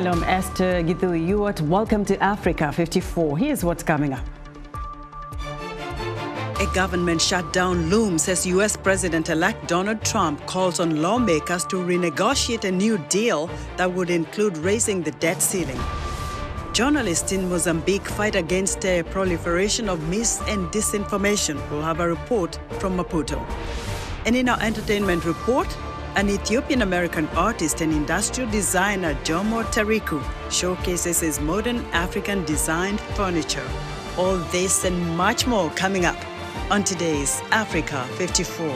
Hello, I'm Esther Githui-Ewart. Welcome to Africa 54. Here's what's coming up. A government shutdown looms as U.S. President-elect Donald Trump calls on lawmakers to renegotiate a new deal that would include raising the debt ceiling. Journalists in Mozambique fight against a proliferation of mis- and disinformation. We'll have a report from Maputo. And in our entertainment report, an Ethiopian American artist and industrial designer, Jomo Tariku, showcases his modern African designed furniture. All this and much more coming up on today's Africa 54.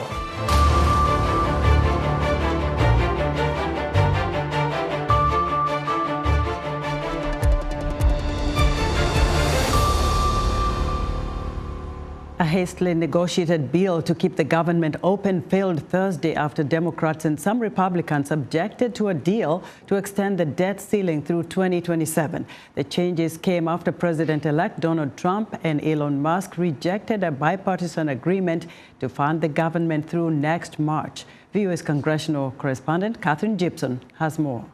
A hastily negotiated bill to keep the government open failed Thursday after Democrats and some Republicans objected to a deal to extend the debt ceiling through 2027. The changes came after President-elect Donald Trump and Elon Musk rejected a bipartisan agreement to fund the government through next March. VOA's congressional correspondent Catherine Gibson has more.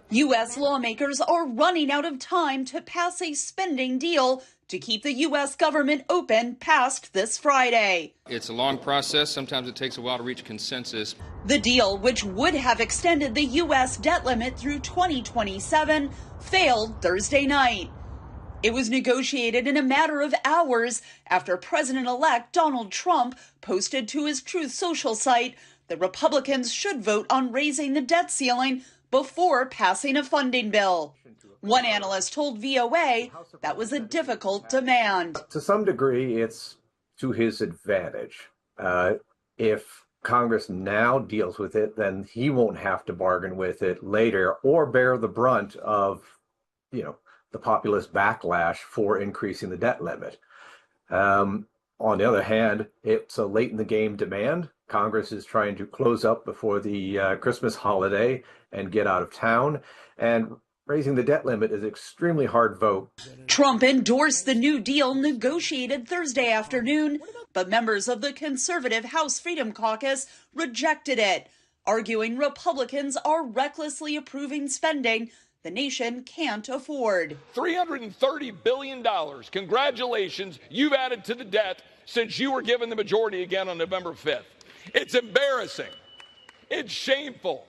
U.S. lawmakers are running out of time to pass a spending deal to keep the U.S. government open past this Friday. It's a long process. Sometimes it takes a while to reach consensus. The deal, which would have extended the U.S. debt limit through 2027, failed Thursday night. It was negotiated in a matter of hours after President-elect Donald Trump posted to his Truth Social site that Republicans should vote on raising the debt ceiling before passing a funding bill. One analyst told VOA that was a difficult demand. To some degree, it's to his advantage. If Congress now deals with it, then he won't have to bargain with it later or bear the brunt of, the populist backlash for increasing the debt limit. On the other hand, it's a late in the game demand. Congress is trying to close up before the Christmas holiday and get out of town. And raising the debt limit is an extremely hard vote. Trump endorsed the new deal negotiated Thursday afternoon, but members of the conservative House Freedom Caucus rejected it, arguing Republicans are recklessly approving spending the nation can't afford. $330 billion. Congratulations, you've added to the debt since you were given the majority again on November 5th. It's embarrassing. It's shameful.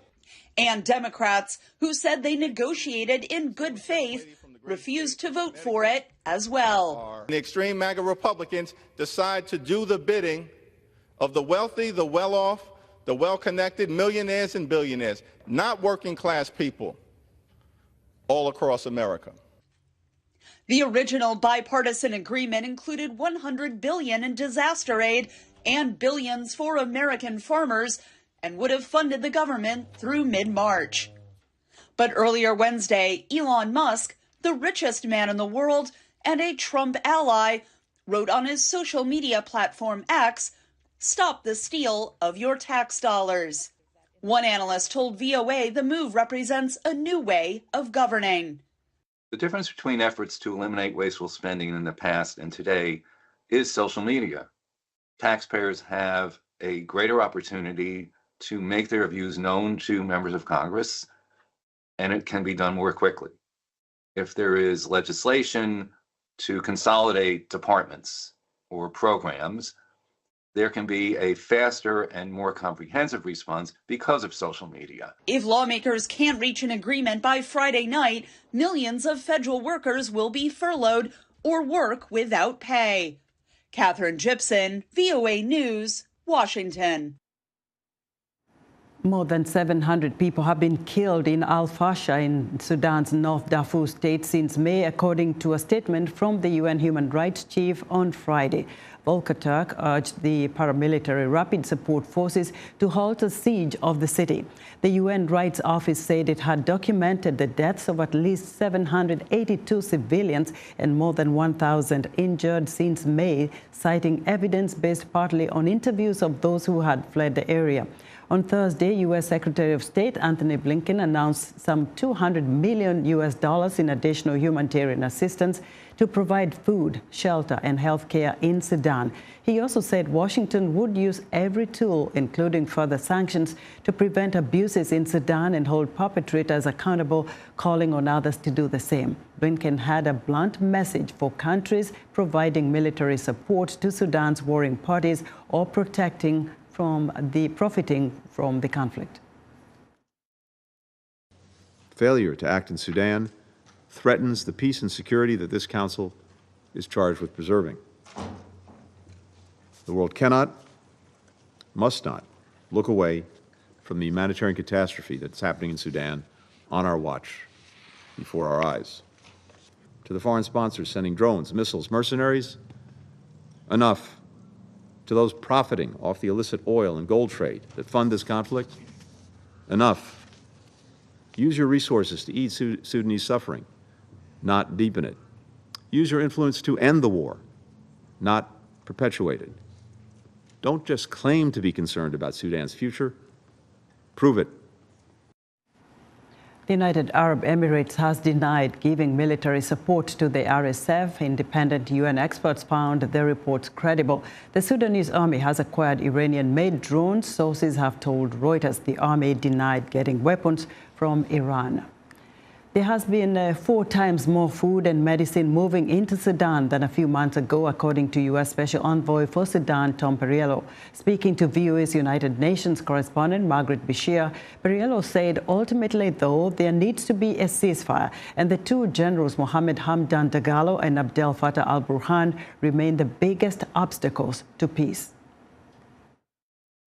And Democrats, who said they negotiated in good faith, refused to vote for it as well. The extreme MAGA Republicans decide to do the bidding of the wealthy, the well-off, the well-connected, millionaires and billionaires, not working-class people all across America. The original bipartisan agreement included $100 billion in disaster aid and billions for American farmers, and would have funded the government through mid-March. But earlier Wednesday, Elon Musk, the richest man in the world and a Trump ally, wrote on his social media platform X, "Stop the steal of your tax dollars." One analyst told VOA the move represents a new way of governing. The difference between efforts to eliminate wasteful spending in the past and today is social media. Taxpayers have a greater opportunity to make their views known to members of Congress, and it can be done more quickly. If there is legislation to consolidate departments or programs, there can be a faster and more comprehensive response because of social media. If lawmakers can't reach an agreement by Friday night, millions of federal workers will be furloughed or work without pay. Catherine Gibson, VOA News, Washington. More than 700 people have been killed in Al-Fasher in Sudan's North Darfur state since May, according to a statement from the UN Human Rights Chief on Friday. Volker Turk urged the paramilitary rapid support forces to halt a siege of the city. The UN Rights Office said it had documented the deaths of at least 782 civilians and more than 1,000 injured since May, citing evidence based partly on interviews of those who had fled the area. On Thursday, U.S. Secretary of State Antony Blinken announced some $200 million in additional humanitarian assistance to provide food, shelter, and health care in Sudan. He also said Washington would use every tool, including further sanctions, to prevent abuses in Sudan and hold perpetrators accountable, calling on others to do the same. Blinken had a blunt message for countries providing military support to Sudan's warring parties or profiting from the conflict. Failure to act in Sudan threatens the peace and security that this Council is charged with preserving. The world cannot, must not, look away from the humanitarian catastrophe that's happening in Sudan on our watch, before our eyes. To the foreign sponsors sending drones, missiles, mercenaries, enough. To those profiting off the illicit oil and gold trade that fund this conflict, enough. Use your resources to ease Sudanese suffering, not deepen it. Use your influence to end the war, not perpetuate it. Don't just claim to be concerned about Sudan's future, prove it. The United Arab Emirates has denied giving military support to the RSF. Independent UN experts found the reports credible. The Sudanese army has acquired Iranian-made drones. Sources have told Reuters the army denied getting weapons from Iran. There has been 4 times more food and medicine moving into Sudan than a few months ago, according to U.S. Special Envoy for Sudan, Tom Perriello. Speaking to VOA's United Nations correspondent, Margaret Bashir, Perriello said ultimately, though, there needs to be a ceasefire, and the 2 generals, Mohammed Hamdan Dagalo and Abdel Fattah al-Burhan, remain the biggest obstacles to peace.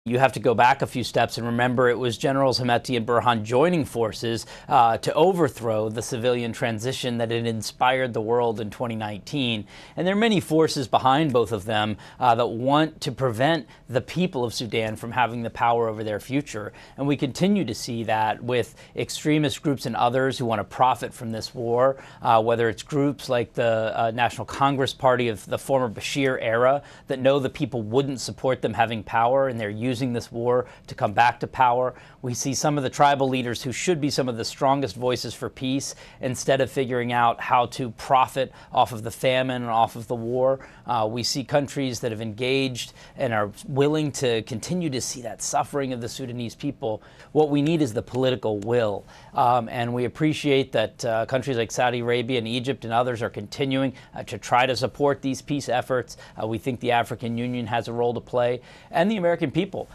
You have to go back a few steps and remember it was Generals Hemeti and Burhan joining forces to overthrow the civilian transition that had inspired the world in 2019. And there are many forces behind both of them that want to prevent the people of Sudan from having the power over their future. And we continue to see that with extremist groups and others who want to profit from this war, whether it's groups like the National Congress Party of the former Bashir era that know the people wouldn't support them having power and they're using this war to come back to power. We see some of the tribal leaders who should be some of the strongest voices for peace, instead of figuring out how to profit off of the famine and off of the war. We see countries that have engaged and are willing to continue to see that suffering of the Sudanese people. What we need is the political will. And we appreciate that countries like Saudi Arabia and Egypt and others are continuing to try to support these peace efforts. We think the African Union has a role to play, and the American people.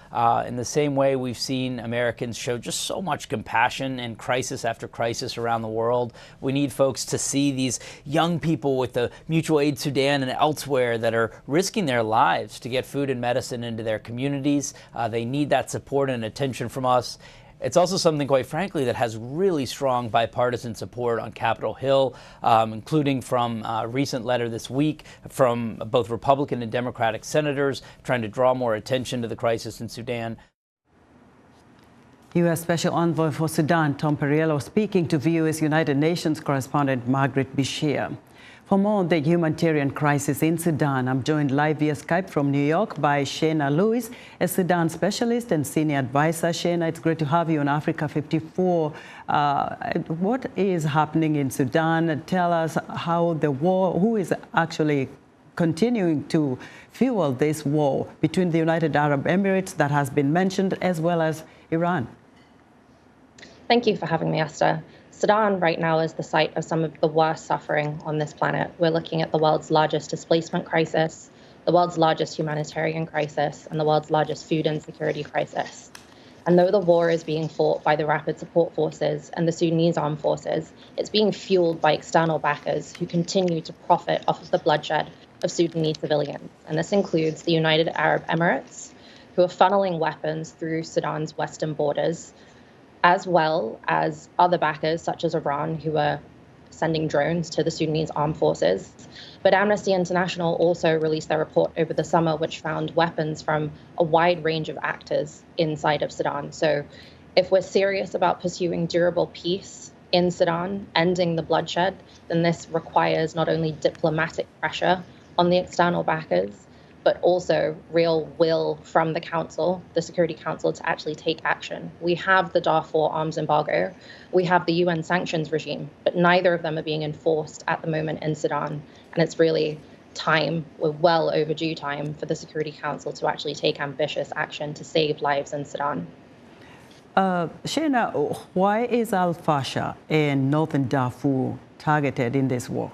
In the same way we've seen Americans show just so much compassion in crisis after crisis around the world. We need folks to see these young people with the Mutual Aid Sudan and elsewhere that are risking their lives to get food and medicine into their communities. They need that support and attention from us. It's also something, quite frankly, that has really strong bipartisan support on Capitol Hill, including from a recent letter this week from both Republican and Democratic senators trying to draw more attention to the crisis in Sudan. U.S. Special Envoy for Sudan, Tom Perriello, speaking to VOA's United Nations correspondent Margaret Bashir. For more on the humanitarian crisis in Sudan, I'm joined live via Skype from New York by Shayna Lewis, a Sudan specialist and senior advisor. Shayna, it's great to have you on Africa 54. What is happening in Sudan? Tell us how the war, who is actually continuing to fuel this war between the United Arab Emirates that has been mentioned, as well as Iran. Thank you for having me, Esther. Sudan right now is the site of some of the worst suffering on this planet. We're looking at the world's largest displacement crisis, the world's largest humanitarian crisis, and the world's largest food insecurity crisis. And though the war is being fought by the Rapid Support Forces and the Sudanese armed forces, it's being fueled by external backers who continue to profit off of the bloodshed of Sudanese civilians. And this includes the United Arab Emirates, who are funneling weapons through Sudan's western borders, as well as other backers such as Iran, who are sending drones to the Sudanese armed forces. But Amnesty International also released their report over the summer, which found weapons from a wide range of actors inside of Sudan. So if we're serious about pursuing durable peace in Sudan, ending the bloodshed, then this requires not only diplomatic pressure on the external backers, but also real will from the Council, the Security Council, to actually take action. We have the Darfur arms embargo, we have the UN sanctions regime, but neither of them are being enforced at the moment in Sudan. And it's really time, we're well overdue time, for the Security Council to actually take ambitious action to save lives in Sudan. Shena, why is Al-Fasher and Northern Darfur targeted in this war?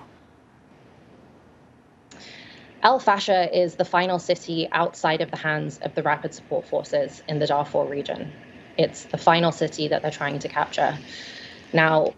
Al-Fasher is the final city outside of the hands of the Rapid Support Forces in the Darfur region. It's the final city that they're trying to capture. Now,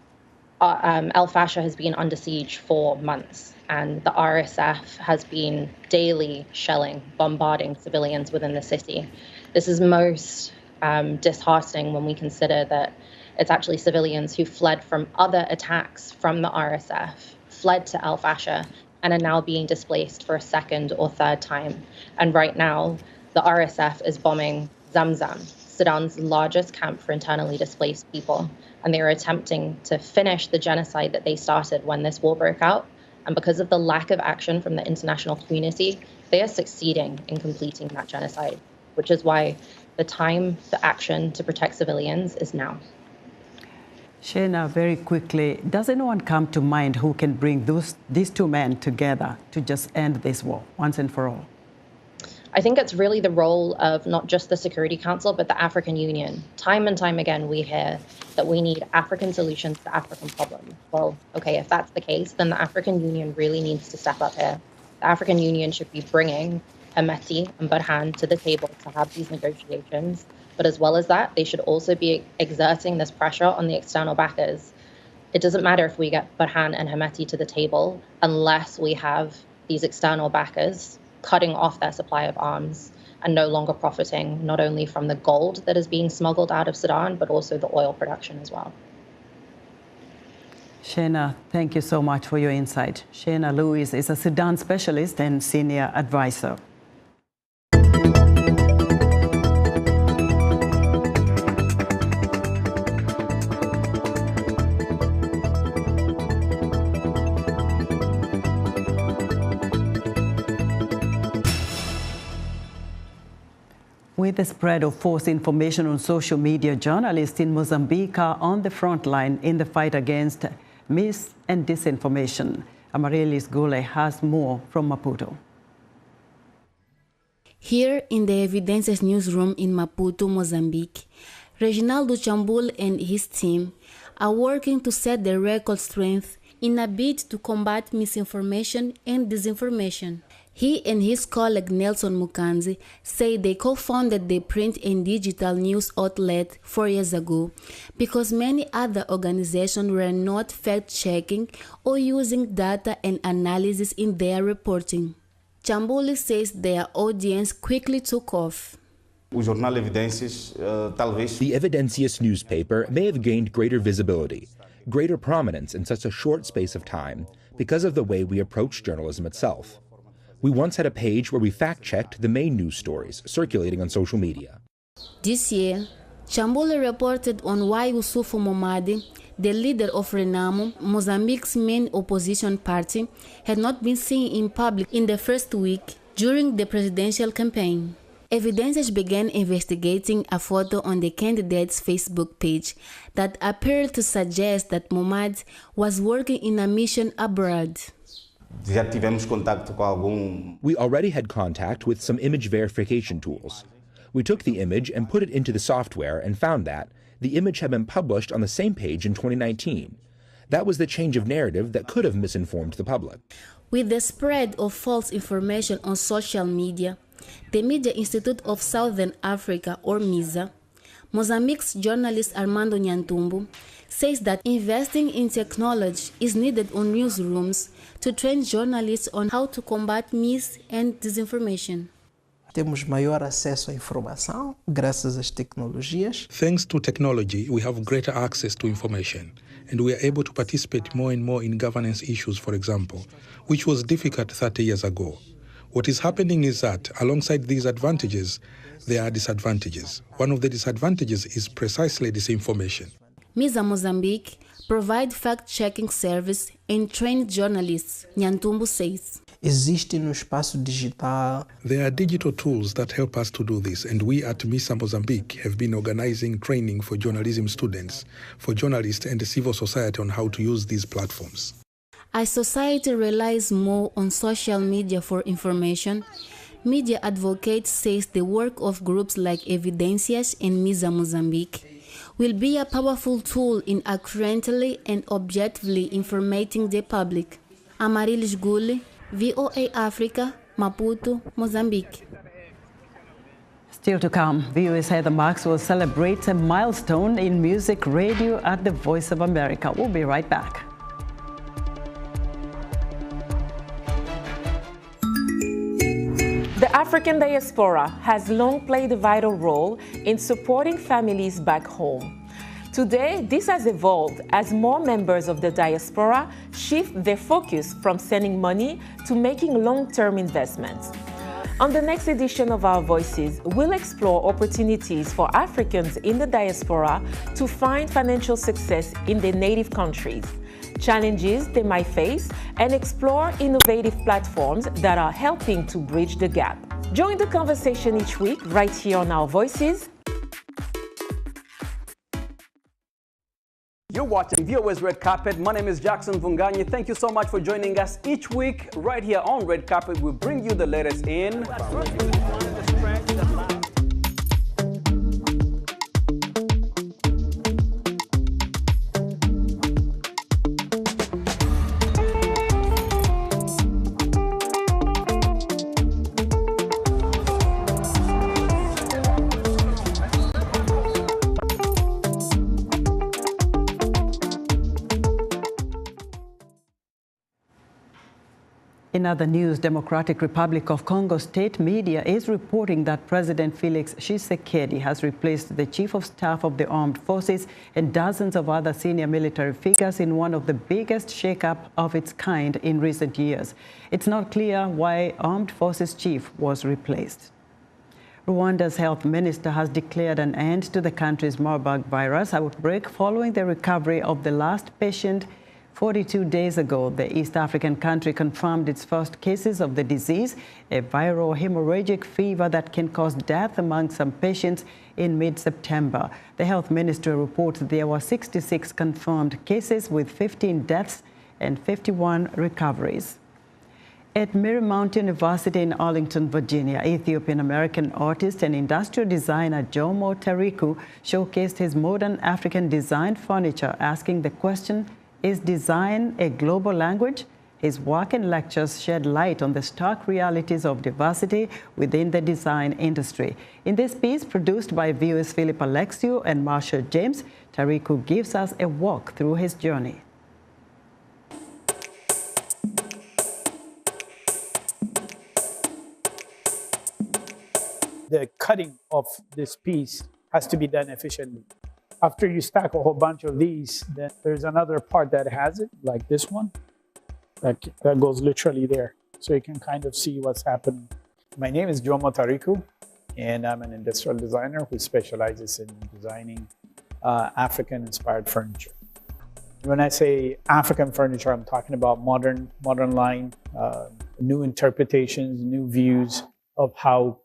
Al-Fasher has been under siege for months, and the RSF has been daily shelling, bombarding civilians within the city. This is most disheartening when we consider that it's actually civilians who fled from other attacks from the RSF, fled to Al-Fasher, and are now being displaced for a second or third time. And right now, the RSF is bombing Zamzam, Sudan's largest camp for internally displaced people. And they are attempting to finish the genocide that they started when this war broke out. And because of the lack of action from the international community, they are succeeding in completing that genocide, which is why the time for action to protect civilians is now. Shena, very quickly, does anyone come to mind who can bring these two men together to just end this war once and for all? I think it's really the role of not just the Security Council, but the African Union. Time and time again, we hear that we need African solutions to African problems. Well, okay, if that's the case, then the African Union really needs to step up here. The African Union should be bringing Hemeti and Burhan to the table to have these negotiations. But as well as that, they should also be exerting this pressure on the external backers. It doesn't matter if we get Burhan and Hemeti to the table unless we have these external backers cutting off their supply of arms and no longer profiting not only from the gold that is being smuggled out of Sudan, but also the oil production as well. Shena, thank you so much for your insight. Shena Lewis is a Sudan specialist and senior advisor. With the spread of false information on social media, journalists in Mozambique are on the front line in the fight against mis- and disinformation. Amaryllis Gule has more from Maputo. Here in the Evidences newsroom in Maputo, Mozambique, Reginaldo Chambul and his team are working to set the record strength in a bid to combat misinformation and disinformation. He and his colleague Nelson Mukanzi say they co-founded the print and digital news outlet 4 years ago because many other organizations were not fact-checking or using data and analysis in their reporting. Chambuli says their audience quickly took off. The Evidencias newspaper may have gained greater visibility, greater prominence in such a short space of time because of the way we approach journalism itself. We once had a page where we fact-checked the main news stories circulating on social media. This year, Chambuli reported on why Yusufu Momadi, the leader of Renamo, Mozambique's main opposition party, had not been seen in public in the first week during the presidential campaign. Evidences began investigating a photo on the candidate's Facebook page that appeared to suggest that Momadi was working in a mission abroad. We already had contact with some image verification tools. We took the image and put it into the software and found that the image had been published on the same page in 2019. That was the change of narrative that could have misinformed the public. With the spread of false information on social media, the Media Institute of Southern Africa, or MISA, Mozambique's journalist Armando Nyantumbu, says that investing in technology is needed on newsrooms to train journalists on how to combat mis- and disinformation. Temos maior acesso à informação graças às tecnologias. Thanks to technology, we have greater access to information, and we are able to participate more and more in governance issues, for example, which was difficult 30 years ago. What is happening is that, alongside these advantages, there are disadvantages. One of the disadvantages is precisely disinformation. MISA Mozambique provide fact-checking service and train journalists, Nyantumbu says. Existe no espaço digital. There are digital tools that help us to do this, and we at MISA Mozambique have been organizing training for journalism students, for journalists and civil society on how to use these platforms. As society relies more on social media for information, media advocates says the work of groups like Evidencias and MISA Mozambique will be a powerful tool in accurately and objectively informating the public. Amarilis Gule, VOA Africa, Maputo, Mozambique. Still to come, VOA's Heather Maxwell celebrates a milestone in music radio at the Voice of America. We'll be right back. The African diaspora has long played a vital role in supporting families back home. Today, this has evolved as more members of the diaspora shift their focus from sending money to making long-term investments. On the next edition of Our Voices, we'll explore opportunities for Africans in the diaspora to find financial success in their native countries, challenges they might face, and explore innovative platforms that are helping to bridge the gap. Join the conversation each week right here on Our Voices. You're watching VOA's Red Carpet. My name is Jackson Vunganyi. Thank you so much for joining us each week right here on Red Carpet. We bring you the latest in In other news, Democratic Republic of Congo state media is reporting that President Felix Tshisekedi has replaced the Chief of Staff of the Armed Forces and dozens of other senior military figures in one of the biggest shakeup of its kind in recent years. It's not clear why Armed Forces Chief was replaced. Rwanda's health minister has declared an end to the country's Marburg virus outbreak following the recovery of the last patient 42 days ago. The East African country confirmed its first cases of the disease, a viral hemorrhagic fever that can cause death among some patients in mid-September. The health ministry reports there were 66 confirmed cases with 15 deaths and 51 recoveries. At Marymount University in Arlington, Virginia, Ethiopian American artist and industrial designer Jomo Tariku showcased his modern African design furniture, asking the question, is design a global language? His work and lectures shed light on the stark realities of diversity within the design industry. In this piece, produced by VOA's Philip Alexiou and Marshall James, Tariku gives us a walk through his journey. The cutting of this piece has to be done efficiently. After you stack a whole bunch of these, then there's another part that has it, like this one, that goes literally there. So you can kind of see what's happening. My name is Jomo Tariku, and I'm an industrial designer who specializes in designing African-inspired furniture. When I say African furniture, I'm talking about modern line, new interpretations, new views of how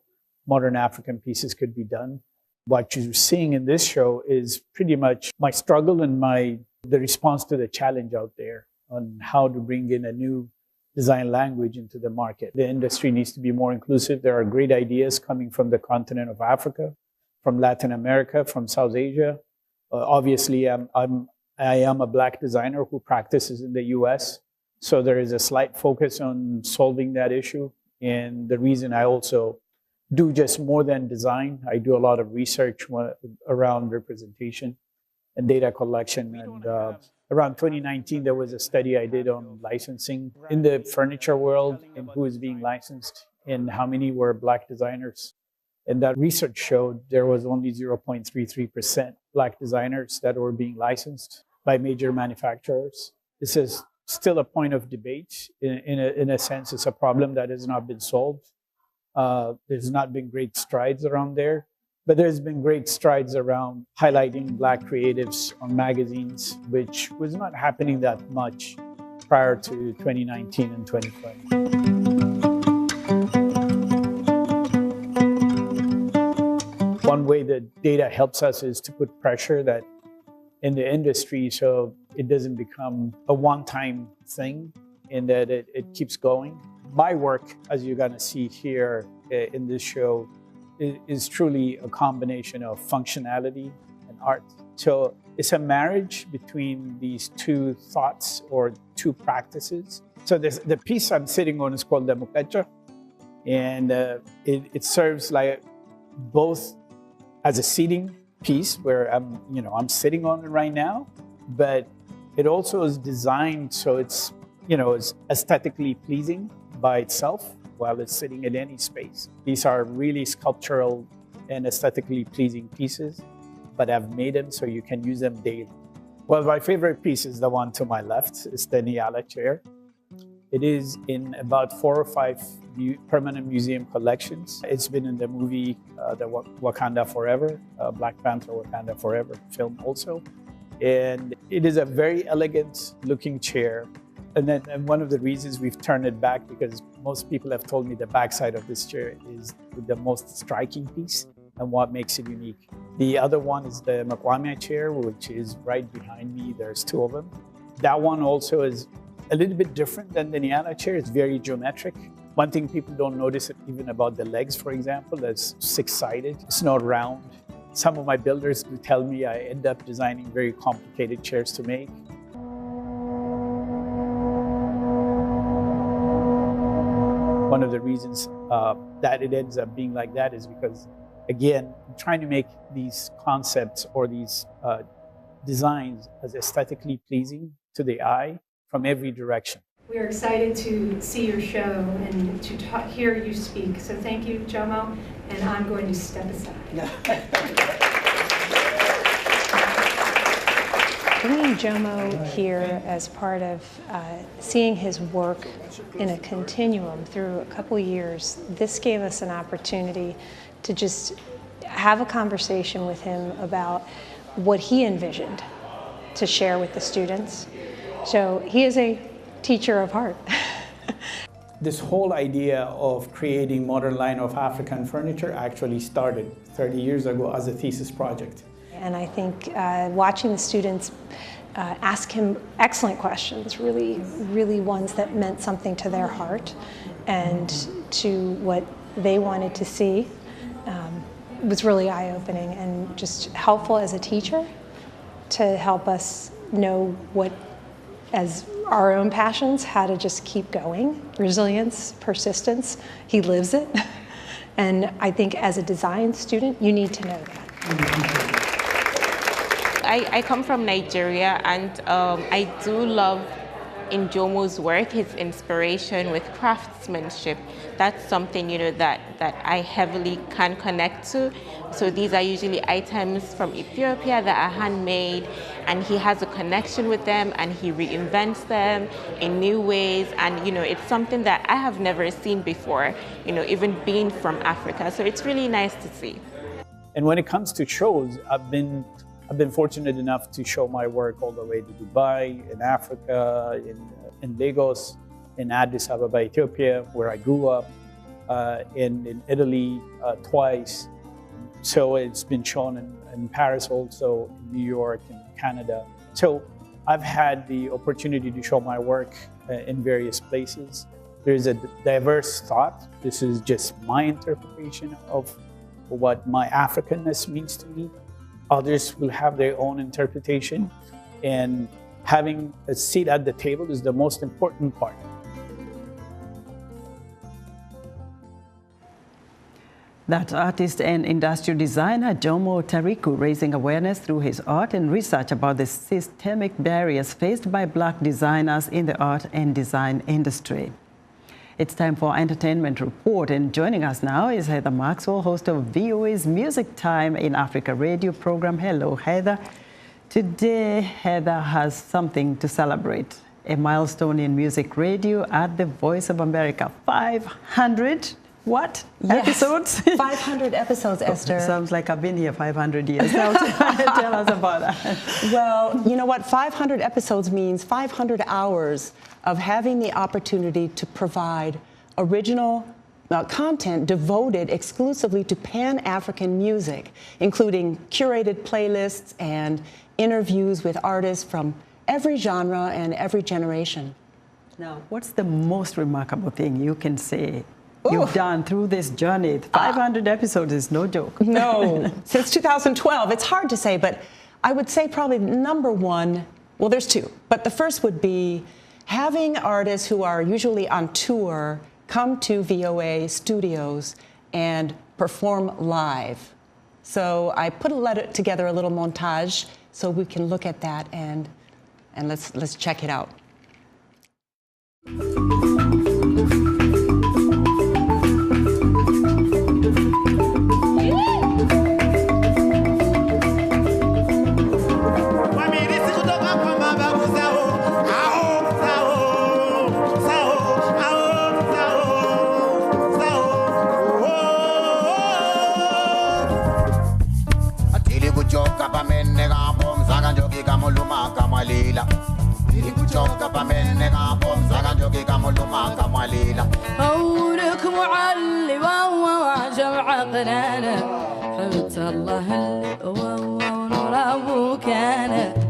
modern African pieces could be done. What you're seeing in this show is pretty much my struggle and the response to the challenge out there on how to bring in a new design language into the market. The industry needs to be more inclusive. There are great ideas coming from the continent of Africa, from Latin America, from South Asia. Obviously, I am a Black designer who practices in the US, so there is a slight focus on solving that issue. And the reason I also do just more than design. I do a lot of research around representation and data collection. And around 2019, there was a study I did on licensing in the furniture world and who is being licensed and how many were Black designers. And that research showed there was only 0.33% Black designers that were being licensed by major manufacturers. This is still a point of debate. In a sense, it's a problem that has not been solved. There's not been great strides around there, but there's been great strides around highlighting Black creatives on magazines, which was not happening that much prior to 2019 and 2020. one way that data helps us is to put pressure that in the industry so it doesn't become a one-time thing and that it keeps going. My work, as you're going to see here in this show, is truly a combination of functionality and art. So it's a marriage between these two thoughts or two practices. So the piece I'm sitting on is called the mukacha, and it serves like both as a seating piece where I'm sitting on it right now, but it also is designed so it's aesthetically pleasing by itself while it's sitting in any space. These are really sculptural and aesthetically pleasing pieces, but I've made them so you can use them daily. Well, my favorite piece is the one to my left. It's the Nyala chair. It is in about 4 or 5 permanent museum collections. It's been in the movie the Wakanda Forever, Black Panther Wakanda Forever film also. And it is a very elegant looking chair. And one of the reasons we've turned it back, because most people have told me the backside of this chair is the most striking piece and what makes it unique. The other one is the Makwamia chair, which is right behind me. There's 2 of them. That one also is a little bit different than the Nyala chair. It's very geometric. One thing people don't notice even about the legs, for example, that's 6-sided. It's not round. Some of my builders do tell me I end up designing very complicated chairs to make. One of the reasons that it ends up being like that is because, again, I'm trying to make these concepts or these designs as aesthetically pleasing to the eye from every direction. We are excited to see your show and to hear you speak. So thank you, Jomo, and I'm going to step aside. Bringing Jomo here as part of seeing his work in a continuum through a couple of years, this gave us an opportunity to just have a conversation with him about what he envisioned to share with the students. So he is a teacher of art. This whole idea of creating modern line of African furniture actually started 30 years ago as a thesis project. And I think watching the students ask him excellent questions, really ones that meant something to their heart and to what they wanted to see, was really eye-opening and just helpful as a teacher to help us know what, as our own passions, how to just keep going. Resilience, persistence, he lives it. And I think as a design student, you need to know that. I come from Nigeria, and I do love in Jomo's work his inspiration with craftsmanship. That's something, that I heavily can connect to. So these are usually items from Ethiopia that are handmade, and he has a connection with them and he reinvents them in new ways. And it's something that I have never seen before, even being from Africa. So it's really nice to see. And when it comes to shows, I've been fortunate enough to show my work all the way to Dubai, in Africa, in Lagos, in Addis Ababa, Ethiopia, where I grew up, in Italy twice. So it's been shown in Paris also, in New York, and Canada. So I've had the opportunity to show my work in various places. There's a diverse thought. This is just my interpretation of what my Africanness means to me. Others will have their own interpretation, and having a seat at the table is the most important part. That's artist and industrial designer Jomo Tariku raising awareness through his art and research about the systemic barriers faced by Black designers in the art and design industry. It's time for our entertainment report, and joining us now is Heather Maxwell, host of VOA's Music Time in Africa radio program. Hello, Heather. Today, Heather has something to celebrate. A milestone in music radio at the Voice of America. 500 what? Yes. Episodes? 500 episodes, Esther. Sounds like I've been here 500 years. Now tell us about that. Well, you know what? 500 episodes means 500 hours of having the opportunity to provide original content devoted exclusively to Pan-African music, including curated playlists and interviews with artists from every genre and every generation. Now, what's the most remarkable thing you can say you've done through this journey? 500 episodes is no joke. No, since 2012. It's hard to say, but I would say probably number one, well, there's two, but the first would be having artists who are usually on tour come to VOA studios and perform live. So I put together a little montage so we can look at that and let's check it out. قولك معلي جمع قنانة حبت الله اللي ونور أبوك أنا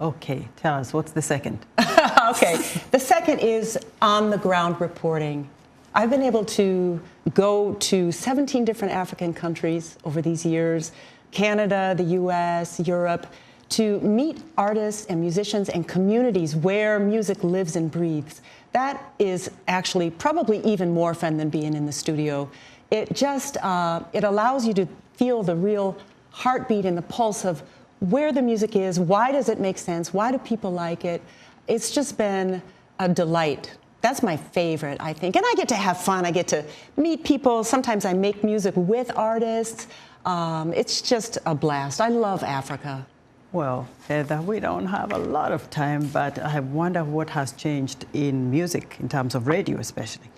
Okay, tell us, what's the second? Okay, the second is on-the-ground reporting. I've been able to go to 17 different African countries over these years, Canada, the US, Europe, to meet artists and musicians and communities where music lives and breathes. That is actually probably even more fun than being in the studio. It just, it allows you to feel the real heartbeat and the pulse of where the music is, why does it make sense, why do people like it. It's just been a delight. That's my favorite, I think. And I get to have fun, I get to meet people. Sometimes I make music with artists. It's just a blast. I love Africa. Well, Heather, we don't have a lot of time, but I wonder what has changed in music, in terms of radio especially.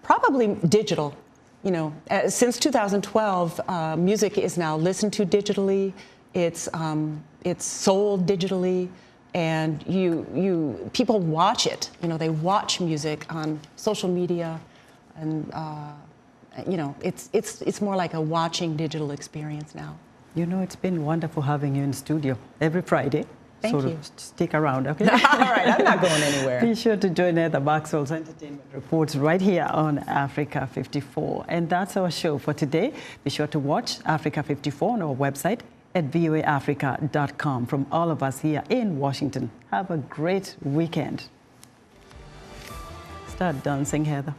Probably digital. You know, since 2012, music is now listened to digitally. It's sold digitally, and people watch it. You know, they watch music on social media, and you know, it's more like a watching digital experience now. You know, it's been wonderful having you in studio every Friday. Thank you. Stick around, okay? All right, I'm not going anywhere. Be sure to join Heather Maxwell's Entertainment Reports right here on Africa 54. And that's our show for today. Be sure to watch Africa 54 on our website at voaafrica.com. From all of us here in Washington, have a great weekend. Start dancing, Heather.